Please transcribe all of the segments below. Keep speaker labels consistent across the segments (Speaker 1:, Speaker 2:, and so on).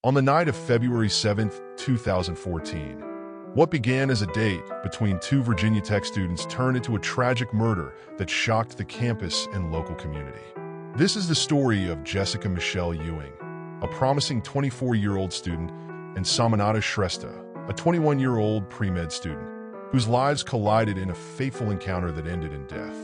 Speaker 1: On the night of February 7, 2014, what began as a date between two Virginia Tech students turned into a tragic murder that shocked the campus and local community. This is the story of Jessica Michelle Ewing, a promising 24-year-old student, and Samanata Shrestha, a 21-year-old pre-med student, whose lives collided in a fateful encounter that ended in death.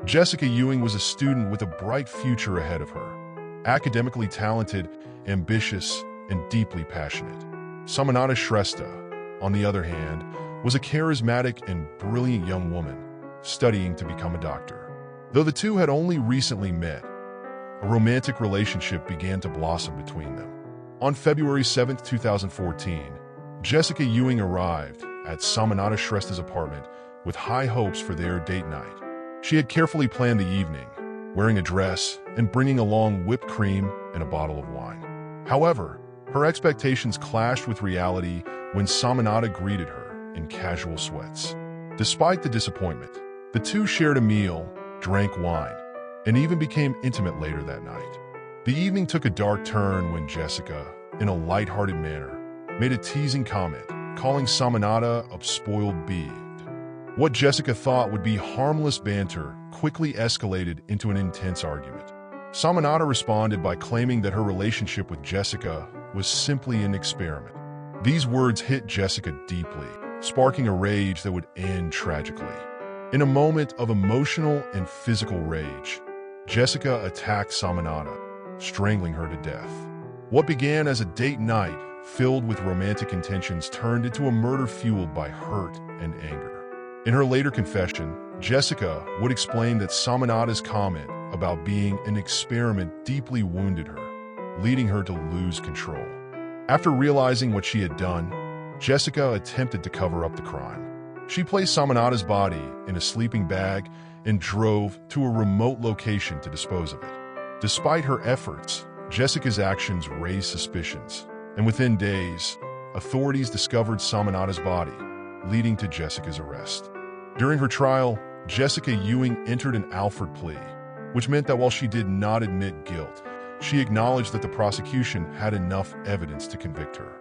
Speaker 1: Jessica Ewing was a student with a bright future ahead of her, academically talented, ambitious, and deeply passionate. Samanata Shrestha, on the other hand, was a charismatic and brilliant young woman, studying to become a doctor. Though the two had only recently met, a romantic relationship began to blossom between them. On February 7, 2014, Jessica Ewing arrived at Samanata Shrestha's apartment with high hopes for their date night. She had carefully planned the evening, wearing a dress and bringing along whipped cream and a bottle of wine. However, her expectations clashed with reality when Samanata greeted her in casual sweats. Despite the disappointment, the two shared a meal, drank wine, and even became intimate later that night. The evening took a dark turn when Jessica, in a lighthearted manner, made a teasing comment, calling Samanata a spoiled beast. What Jessica thought would be harmless banter quickly escalated into an intense argument. Samanata responded by claiming that her relationship with Jessica was simply an experiment. These words hit Jessica deeply, sparking a rage that would end tragically. In a moment of emotional and physical rage, Jessica attacked Samanata, strangling her to death. What began as a date night filled with romantic intentions turned into a murder fueled by hurt and anger. In her later confession, Jessica would explain that Samanata's comment about being an experiment deeply wounded her, leading her to lose control. After realizing what she had done, Jessica attempted to cover up the crime. She placed Samanata's body in a sleeping bag and drove to a remote location to dispose of it. Despite her efforts, Jessica's actions raised suspicions, and within days, authorities discovered Samanata's body, leading to Jessica's arrest. During her trial, Jessica Ewing entered an Alford plea, which meant that while she did not admit guilt, she acknowledged that the prosecution had enough evidence to convict her.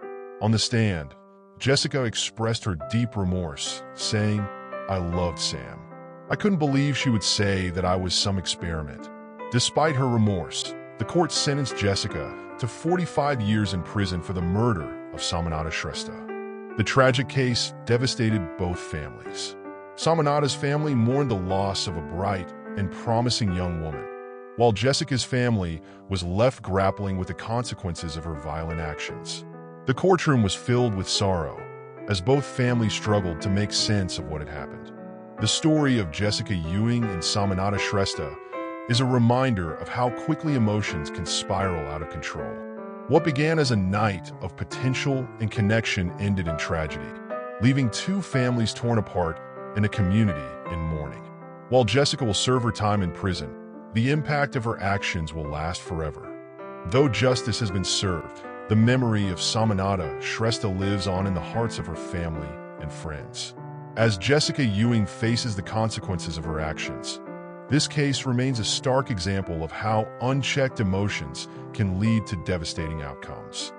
Speaker 1: On the stand, Jessica expressed her deep remorse, saying, "I loved Sam. I couldn't believe she would say that I was some experiment." Despite her remorse, the court sentenced Jessica to 45 years in prison for the murder of Samanata Shrestha. The tragic case devastated both families. Samanata's family mourned the loss of a bright and promising young woman, while Jessica's family was left grappling with the consequences of her violent actions. The courtroom was filled with sorrow, as both families struggled to make sense of what had happened. The story of Jessica Ewing and Samanata Shrestha is a reminder of how quickly emotions can spiral out of control. What began as a night of potential and connection ended in tragedy, leaving two families torn apart and a community in mourning. While Jessica will serve her time in prison, the impact of her actions will last forever. Though justice has been served, the memory of Samanata Shrestha lives on in the hearts of her family and friends. As Jessica Ewing faces the consequences of her actions, this case remains a stark example of how unchecked emotions can lead to devastating outcomes.